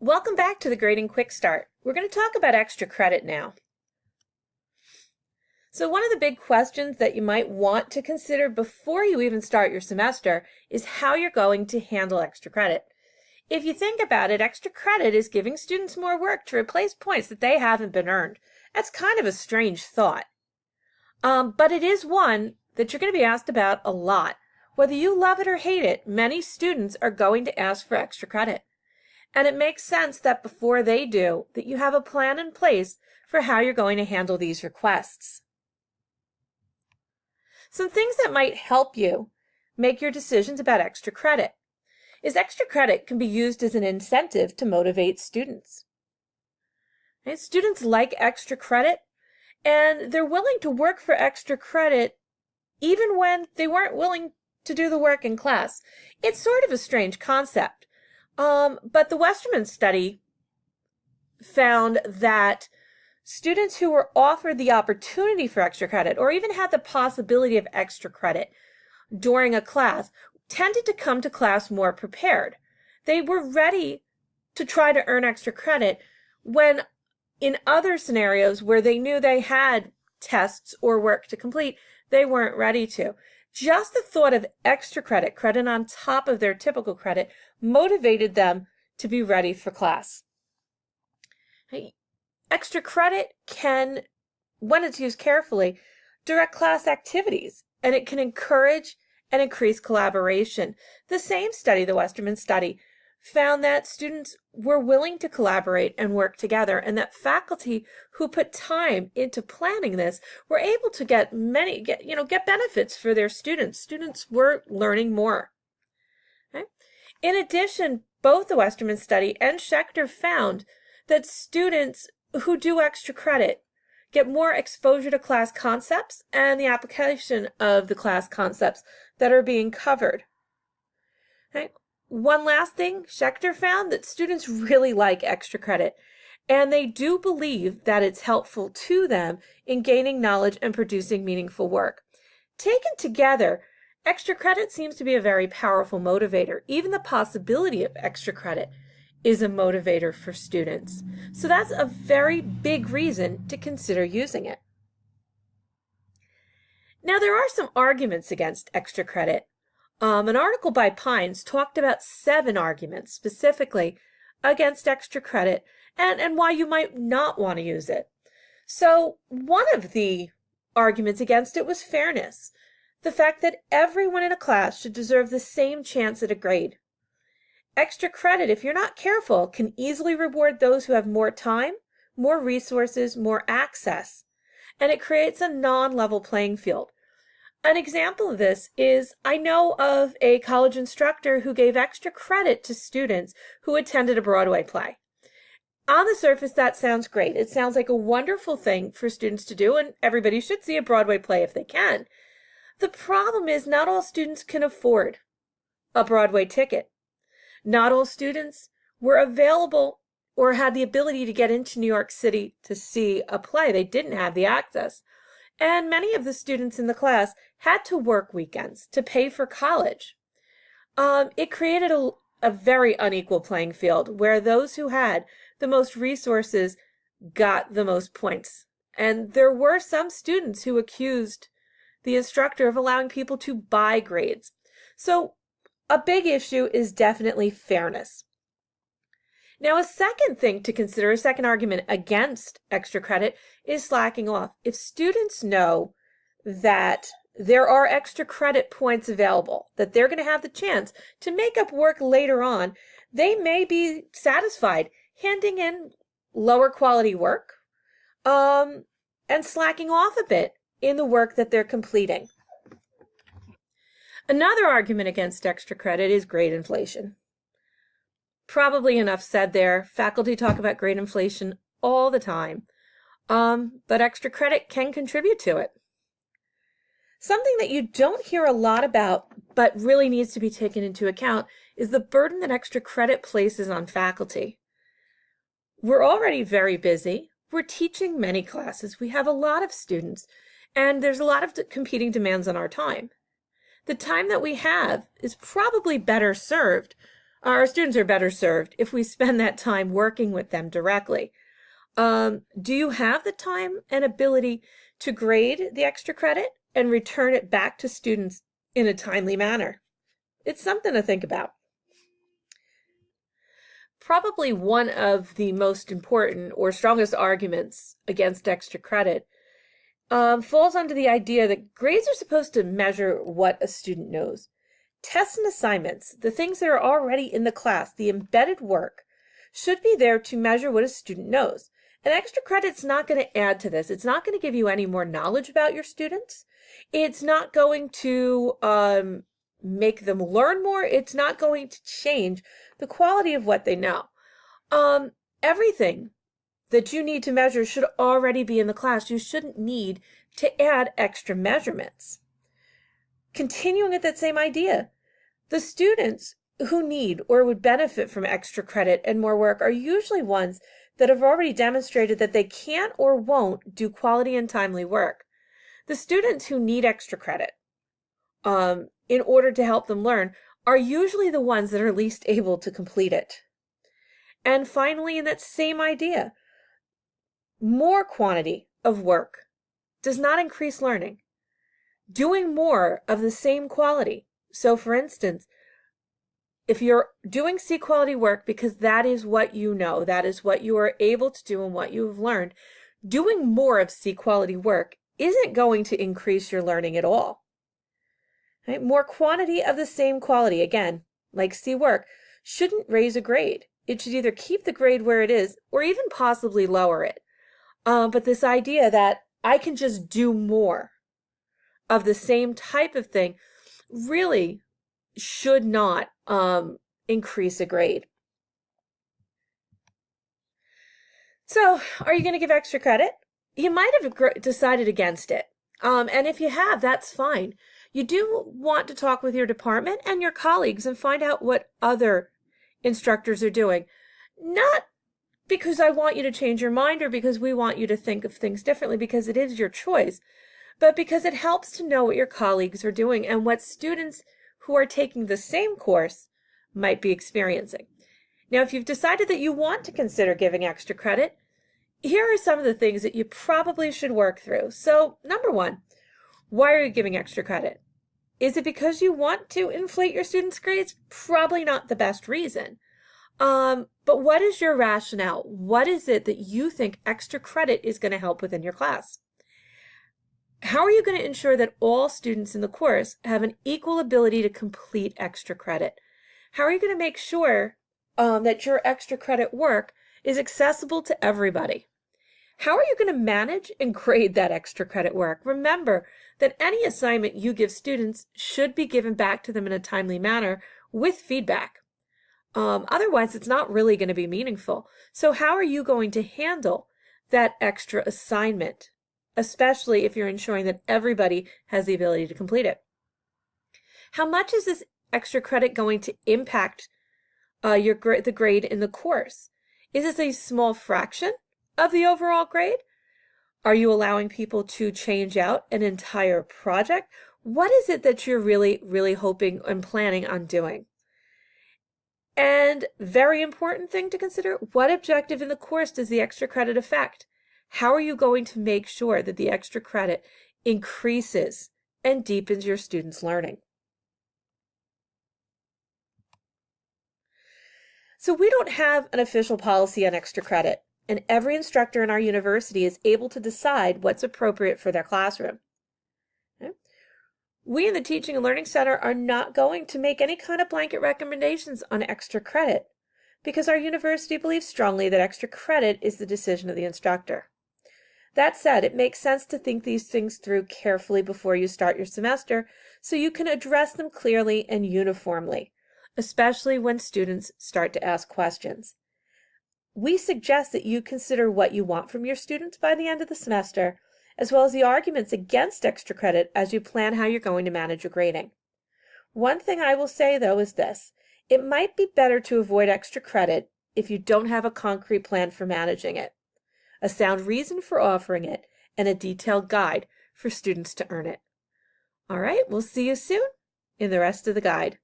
Welcome back to the Grading Quick Start. We're going to talk about extra credit now. So one of the big questions that you might want to consider before you even start your semester is how you're going to handle extra credit. If you think about it, extra credit is giving students more work to replace points that they haven't been earned. That's kind of a strange thought. But it is one that you're going to be asked about a lot. Whether you love it or hate it, many students are going to ask for extra credit. And it makes sense that before they do, that you have a plan in place for how you're going to handle these requests. Some things that might help you make your decisions about extra credit is extra credit can be used as an incentive to motivate students. Okay? Students like extra credit, and they're willing to work for extra credit even when they weren't willing to do the work in class. It's sort of a strange concept. But the Westerman study found that students who were offered the opportunity for extra credit or even had the possibility of extra credit during a class tended to come to class more prepared. They were ready to try to earn extra credit when in other scenarios where they knew they had tests or work to complete, they weren't ready to. Just the thought of extra credit on top of their typical credit, motivated them to be ready for class. Extra credit can, when it's used carefully, direct class activities, and it can encourage and increase collaboration. The same study, the Westerman study, found that students were willing to collaborate and work together, and that faculty who put time into planning this were able to get benefits for their students. Students were learning more. Okay? In addition, both the Westerman study and Schechter found that students who do extra credit get more exposure to class concepts and the application of the class concepts that are being covered. Okay? One last thing, Schechter found that students really like extra credit, and they do believe that it's helpful to them in gaining knowledge and producing meaningful work. Taken together, extra credit seems to be a very powerful motivator. Even the possibility of extra credit is a motivator for students. So that's a very big reason to consider using it. Now, there are some arguments against extra credit. An article by Pines talked about 7 arguments specifically against extra credit and why you might not want to use it. So one of the arguments against it was fairness. The fact that everyone in a class should deserve the same chance at a grade. Extra credit, if you're not careful, can easily reward those who have more time, more resources, more access, and it creates a non-level playing field. An example of this is I know of a college instructor who gave extra credit to students who attended a Broadway play. On the surface, that sounds great. It sounds like a wonderful thing for students to do, and everybody should see a Broadway play if they can. The problem is not all students can afford a Broadway ticket. Not all students were available or had the ability to get into New York City to see a play. They didn't have the access. And many of the students in the class had to work weekends to pay for college. It created a very unequal playing field where those who had the most resources got the most points. And there were some students who accused the instructor of allowing people to buy grades. So a big issue is definitely fairness. Now, a second thing to consider, a second argument against extra credit, is slacking off. If students know that there are extra credit points available, that they're going to have the chance to make up work later on, they may be satisfied handing in lower quality work and slacking off a bit in the work that they're completing. Another argument against extra credit is grade inflation. Probably enough said there. Faculty talk about grade inflation all the time, but extra credit can contribute to it. Something that you don't hear a lot about, but really needs to be taken into account, is the burden that extra credit places on faculty. We're already very busy. We're teaching many classes. We have a lot of students, and there's a lot of competing demands on our time. The time that we have is probably better served Our students are better served if we spend that time working with them directly. Do you have the time and ability to grade the extra credit and return it back to students in a timely manner? It's something to think about. Probably one of the most important or strongest arguments against extra credit falls under the idea that grades are supposed to measure what a student knows. Tests and assignments, the things that are already in the class, the embedded work, should be there to measure what a student knows. And extra credit's not going to add to this. It's not going to give you any more knowledge about your students. It's not going to make them learn more. It's not going to change the quality of what they know. Everything that you need to measure should already be in the class. You shouldn't need to add extra measurements. Continuing with that same idea, the students who need or would benefit from extra credit and more work are usually ones that have already demonstrated that they can't or won't do quality and timely work. The students who need extra credit in order to help them learn are usually the ones that are least able to complete it. And finally, in that same idea, more quantity of work does not increase learning. Doing more of the same quality. So for instance, if you're doing C quality work because that is what you know, that is what you are able to do and what you have learned, doing more of C quality work isn't going to increase your learning at all. Right? More quantity of the same quality, again, like C work, shouldn't raise a grade. It should either keep the grade where it is or even possibly lower it. But this idea that I can just do more of the same type of thing really should not increase a grade. So, are you going to give extra credit? You might have decided against it. And if you have, that's fine. You do want to talk with your department and your colleagues and find out what other instructors are doing. Not because I want you to change your mind or because we want you to think of things differently, because it is your choice, but because it helps to know what your colleagues are doing and what students who are taking the same course might be experiencing. Now, if you've decided that you want to consider giving extra credit, here are some of the things that you probably should work through. So, number one, why are you giving extra credit? Is it because you want to inflate your students' grades? Probably not the best reason. But what is your rationale? What is it that you think extra credit is going to help within your class? How are you going to ensure that all students in the course have an equal ability to complete extra credit? How are you going to make sure that your extra credit work is accessible to everybody? How are you going to manage and grade that extra credit work? Remember that any assignment you give students should be given back to them in a timely manner with feedback. Otherwise, it's not really going to be meaningful. So how are you going to handle that extra assignment, especially if you're ensuring that everybody has the ability to complete it? How much is this extra credit going to impact the grade in the course? Is this a small fraction of the overall grade? Are you allowing people to change out an entire project? What is it that you're really, really hoping and planning on doing? And very important thing to consider, what objective in the course does the extra credit affect? How are you going to make sure that the extra credit increases and deepens your students' learning? So we don't have an official policy on extra credit, and every instructor in our university is able to decide what's appropriate for their classroom. Okay? We in the Teaching and Learning Center are not going to make any kind of blanket recommendations on extra credit because our university believes strongly that extra credit is the decision of the instructor. That said, it makes sense to think these things through carefully before you start your semester so you can address them clearly and uniformly, especially when students start to ask questions. We suggest that you consider what you want from your students by the end of the semester, as well as the arguments against extra credit as you plan how you're going to manage your grading. One thing I will say, though, is this. It might be better to avoid extra credit if you don't have a concrete plan for managing it, a sound reason for offering it, and a detailed guide for students to earn it. All right, we'll see you soon in the rest of the guide.